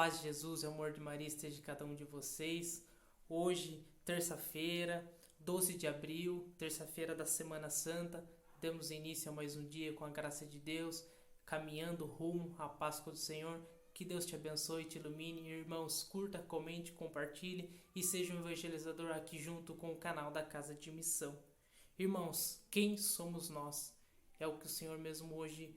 paz de Jesus e o amor de Maria esteja em cada um de vocês. Hoje, terça-feira, 12 de abril, terça-feira da Semana Santa, damos início a mais um dia com a graça de Deus, caminhando rumo à Páscoa do Senhor. Que Deus te abençoe e te ilumine. Irmãos, curta, comente, compartilhe e seja um evangelizador aqui junto com o canal da Casa de Missão. Irmãos, quem somos nós? É o que o Senhor mesmo hoje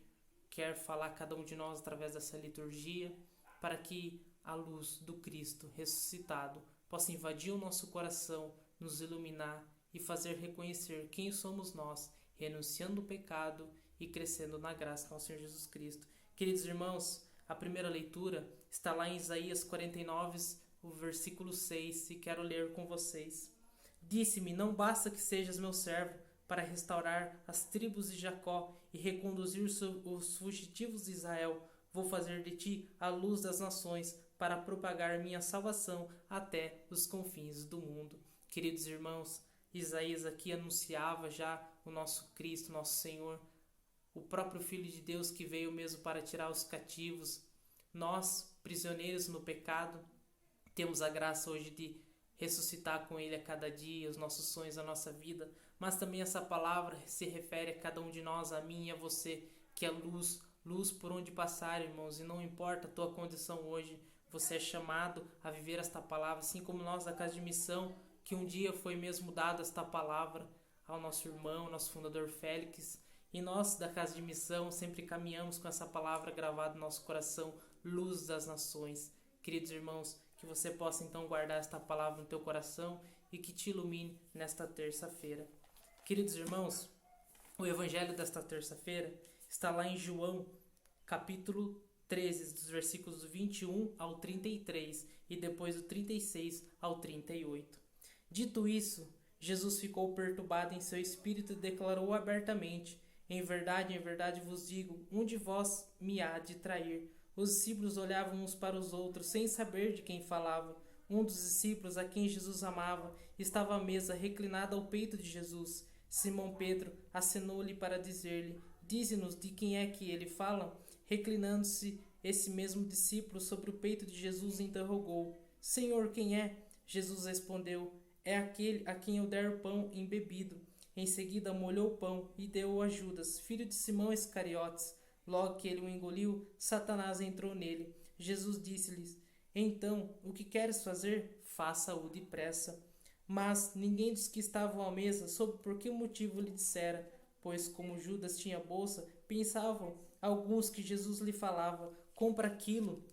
quer falar a cada um de nós através dessa liturgia, para que a luz do Cristo ressuscitado possa invadir o nosso coração, nos iluminar e fazer reconhecer quem somos nós, renunciando o pecado e crescendo na graça do nosso Senhor Jesus Cristo. Queridos irmãos, a primeira leitura está lá em Isaías 49, o versículo 6, e quero ler com vocês. Disse-me, não basta que sejas meu servo para restaurar as tribos de Jacó e reconduzir os fugitivos de Israel. Vou fazer de ti a luz das nações para propagar minha salvação até os confins do mundo. Queridos irmãos, Isaías aqui anunciava já o nosso Cristo, nosso Senhor, o próprio Filho de Deus que veio mesmo para tirar os cativos. Nós, prisioneiros no pecado, temos a graça hoje de ressuscitar com Ele a cada dia, os nossos sonhos, a nossa vida. Mas também essa palavra se refere a cada um de nós, a mim e a você, que é luz, luz por onde passar, irmãos. E não importa a tua condição hoje, você é chamado a viver esta palavra, assim como nós da Casa de Missão, que um dia foi mesmo dada esta palavra ao nosso irmão, nosso fundador Félix. E nós da Casa de Missão sempre caminhamos com essa palavra gravada no nosso coração, luz das nações. Queridos irmãos, que você possa então guardar esta palavra no teu coração e que te ilumine nesta terça-feira. Queridos irmãos, o evangelho desta terça-feira está lá em João, capítulo 13, dos versículos 21 ao 33 e depois do 36 ao 38. Dito isso, Jesus ficou perturbado em seu espírito e declarou abertamente: em verdade vos digo, um de vós me há de trair. Os discípulos olhavam uns para os outros, sem saber de quem falava. Um dos discípulos, a quem Jesus amava, estava à mesa, reclinado ao peito de Jesus. Simão Pedro acenou-lhe para dizer-lhe: dize-nos de quem é que ele fala? Reclinando-se esse mesmo discípulo sobre o peito de Jesus, interrogou: Senhor, quem é? Jesus respondeu: é aquele a quem eu der o pão embebido. Em seguida molhou o pão e deu-o a Judas, filho de Simão Iscariotes. Logo que ele o engoliu, Satanás entrou nele. Jesus disse-lhes: então, o que queres fazer? Faça-o depressa. Mas ninguém dos que estavam à mesa soube por que motivo lhe dissera, pois como Judas tinha bolsa, pensavam alguns que Jesus lhe falava: compra aquilo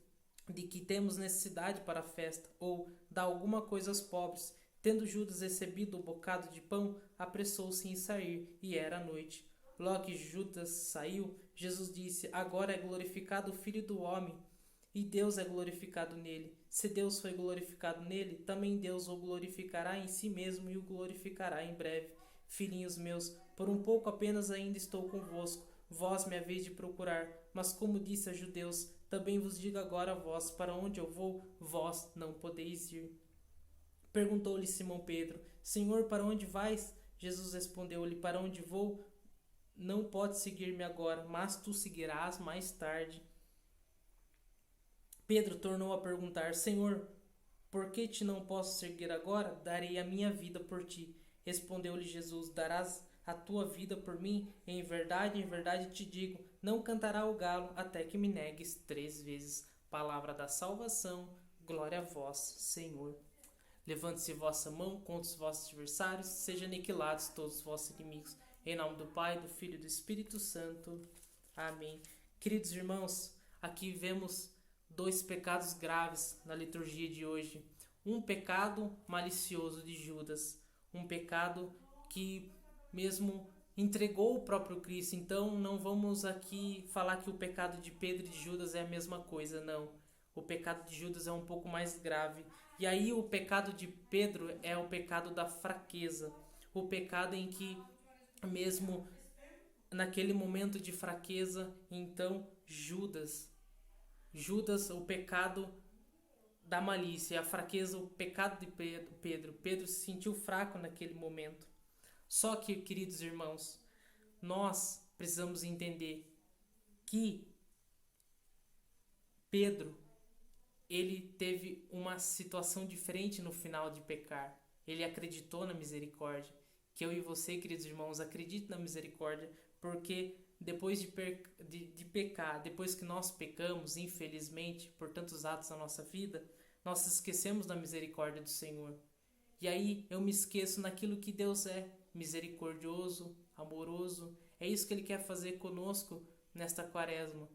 de que temos necessidade para a festa, ou dá alguma coisa aos pobres. Tendo Judas recebido o bocado de pão, apressou-se em sair, e era noite. Logo que Judas saiu, Jesus disse: agora é glorificado o Filho do Homem, e Deus é glorificado nele. Se Deus foi glorificado nele, também Deus o glorificará em si mesmo e o glorificará em breve. Filhinhos meus, por um pouco apenas ainda estou convosco. Vós me haveis de procurar, mas como disse a judeus, também vos digo agora a vós: para onde eu vou, vós não podeis ir. Perguntou-lhe Simão Pedro: Senhor, para onde vais? Jesus respondeu-lhe: para onde vou, não podes seguir-me agora, mas tu seguirás mais tarde. Pedro tornou a perguntar: Senhor, por que te não posso seguir agora? Darei a minha vida por ti. Respondeu-lhe Jesus: darás a tua vida por mim? Em verdade te digo, não cantará o galo até que me negues 3 vezes. Palavra da salvação, glória a vós, Senhor. Levante-se vossa mão contra os vossos adversários, sejam aniquilados todos os vossos inimigos. Em nome do Pai, do Filho e do Espírito Santo. Amém. Queridos irmãos, aqui vemos 2 pecados graves na liturgia de hoje. Um pecado malicioso de Judas, um pecado que mesmo entregou o próprio Cristo. Então não vamos aqui falar que o pecado de Pedro e de Judas é a mesma coisa, não. O pecado de Judas é um pouco mais grave. E aí o pecado de Pedro é o pecado da fraqueza. O pecado em que, mesmo naquele momento de fraqueza, então Judas, o pecado da malícia, a fraqueza, o pecado de Pedro se sentiu fraco naquele momento. Só que, queridos irmãos, nós precisamos entender que Pedro ele teve uma situação diferente no final de pecar. Ele acreditou na misericórdia. Que eu e você, queridos irmãos, acreditem na misericórdia, porque depois de pecar, depois que nós pecamos, infelizmente, por tantos atos na nossa vida, nós esquecemos da misericórdia do Senhor. E aí eu me esqueço naquilo que Deus é, misericordioso, amoroso. É isso que Ele quer fazer conosco nesta quaresma.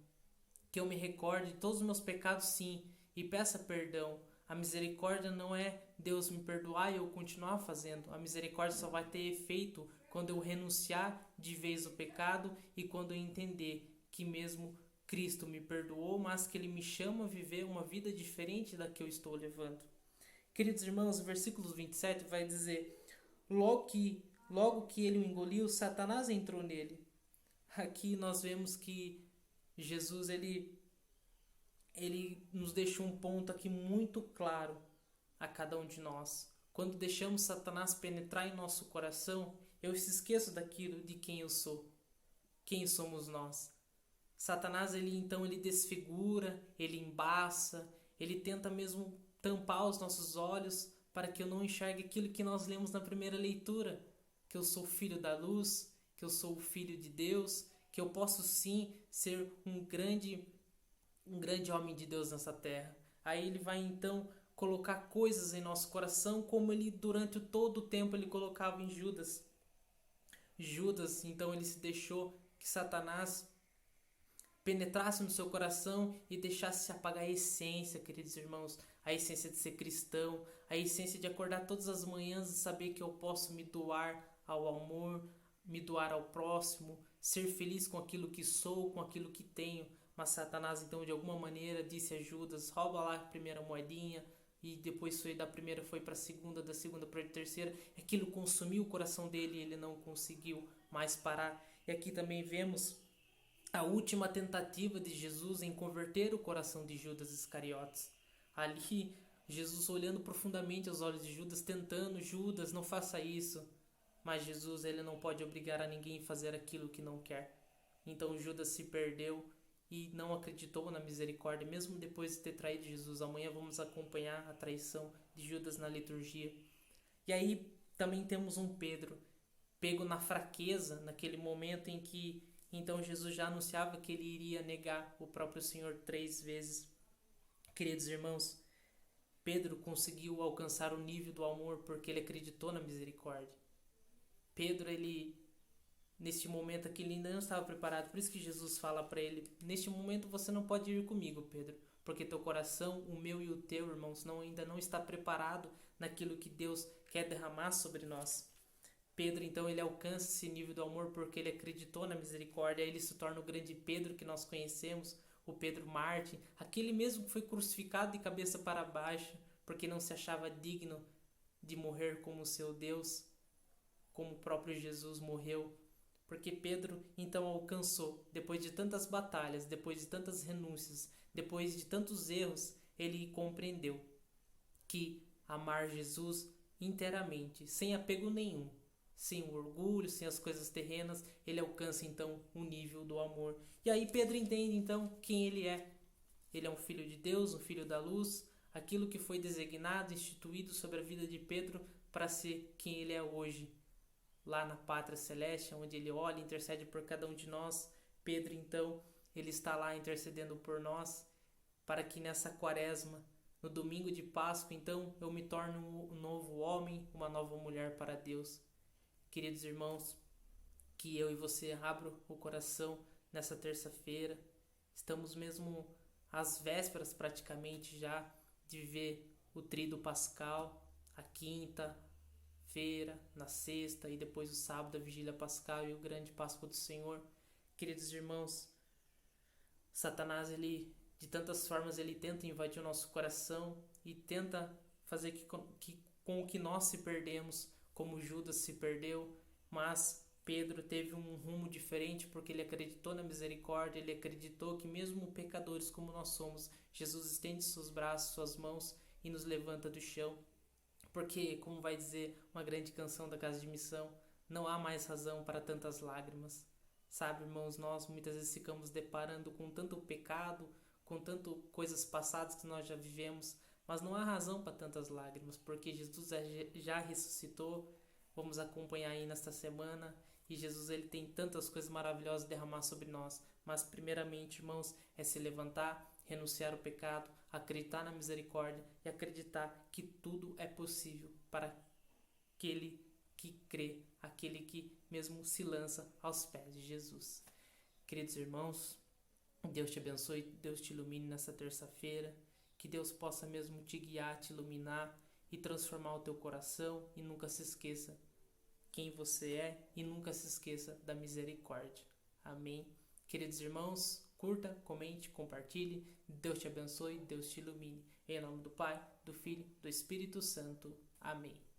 Que eu me recorde de todos os meus pecados, sim, e peça perdão. A misericórdia não é Deus me perdoar e eu continuar fazendo. A misericórdia só vai ter efeito quando eu renunciar de vez o pecado e quando eu entender que mesmo Cristo me perdoou, mas que Ele me chama a viver uma vida diferente da que eu estou levando. Queridos irmãos, o versículo 27 vai dizer: logo que ele o engoliu, Satanás entrou nele. Aqui nós vemos que Jesus ele nos deixou um ponto aqui muito claro a cada um de nós. Quando deixamos Satanás penetrar em nosso coração, eu se esqueço daquilo de quem eu sou. Quem somos nós? Satanás, ele desfigura, ele embaça, ele tenta mesmo tampar os nossos olhos para que eu não enxergue aquilo que nós lemos na primeira leitura, que eu sou filho da luz, que eu sou o filho de Deus, que eu posso sim ser um grande homem de Deus nessa terra. Aí ele vai então colocar coisas em nosso coração, como ele durante todo o tempo ele colocava em Judas. Judas, então ele se deixou que Satanás penetrasse no seu coração e deixasse se apagar a essência, queridos irmãos, a essência de ser cristão, a essência de acordar todas as manhãs e saber que eu posso me doar ao amor, me doar ao próximo, ser feliz com aquilo que sou, com aquilo que tenho. Mas Satanás, então, de alguma maneira, disse a Judas: rouba lá a primeira moedinha, e depois foi da primeira foi para a segunda, da segunda para a terceira. Aquilo consumiu o coração dele e ele não conseguiu mais parar. E aqui também vemos a última tentativa de Jesus em converter o coração de Judas Iscariotes. Ali, Jesus olhando profundamente aos olhos de Judas, tentando: Judas, não faça isso. Mas Jesus, ele não pode obrigar a ninguém a fazer aquilo que não quer. Então Judas se perdeu e não acreditou na misericórdia, mesmo depois de ter traído Jesus. Amanhã vamos acompanhar a traição de Judas na liturgia. E aí também temos um Pedro, pego na fraqueza, naquele momento em que então Jesus já anunciava que ele iria negar o próprio Senhor 3 vezes. Queridos irmãos, Pedro conseguiu alcançar o nível do amor porque ele acreditou na misericórdia. Pedro, neste momento aqui, ele ainda não estava preparado. Por isso que Jesus fala para ele: neste momento você não pode ir comigo, Pedro, porque teu coração, o meu e o teu, irmãos, ainda não está preparado naquilo que Deus quer derramar sobre nós. Pedro, então, ele alcança esse nível do amor porque ele acreditou na misericórdia. Aí ele se torna o grande Pedro que nós conhecemos, o Pedro Mártir, aquele mesmo que foi crucificado de cabeça para baixo porque não se achava digno de morrer como seu Deus, como o próprio Jesus morreu. Porque Pedro então alcançou, depois de tantas batalhas, depois de tantas renúncias, depois de tantos erros, ele compreendeu que amar Jesus inteiramente, sem apego nenhum, sem o orgulho, sem as coisas terrenas, ele alcança então o nível do amor. E aí Pedro entende então quem ele é. Ele é um filho de Deus, um filho da luz, aquilo que foi designado, instituído sobre a vida de Pedro para ser quem ele é hoje. Lá na pátria celeste, onde ele olha e intercede por cada um de nós, Pedro então, ele está lá intercedendo por nós, para que nessa quaresma, no domingo de Páscoa, então, eu me torne um novo homem, uma nova mulher para Deus. Queridos irmãos, que eu e você abram o coração nessa terça-feira. Estamos mesmo às vésperas praticamente já de ver o tríduo pascal, a quinta-feira, na sexta e depois o sábado, a vigília pascal e o grande Páscoa do Senhor. Queridos irmãos, Satanás, ele de tantas formas ele tenta invadir o nosso coração e tenta fazer com que nós se perdemos, como Judas se perdeu, mas Pedro teve um rumo diferente porque ele acreditou na misericórdia, ele acreditou que mesmo pecadores como nós somos, Jesus estende seus braços, suas mãos e nos levanta do chão. Porque, como vai dizer uma grande canção da Casa de Missão, não há mais razão para tantas lágrimas. Sabe, irmãos, nós muitas vezes ficamos deparando com tanto pecado, com tanto coisas passadas que nós já vivemos, mas não há razão para tantas lágrimas, porque Jesus já ressuscitou. Vamos acompanhar aí nesta semana, e Jesus ele tem tantas coisas maravilhosas a derramar sobre nós. Mas primeiramente, irmãos, é se levantar, renunciar ao pecado, acreditar na misericórdia e acreditar que tudo é possível para aquele que crê, aquele que mesmo se lança aos pés de Jesus. Queridos irmãos, Deus te abençoe, Deus te ilumine nessa terça-feira, que Deus possa mesmo te guiar, te iluminar e transformar o teu coração, e nunca se esqueça quem você é e nunca se esqueça da misericórdia. Amém? Queridos irmãos, curta, comente, compartilhe. Deus te abençoe, Deus te ilumine. Em nome do Pai, do Filho, do Espírito Santo. Amém.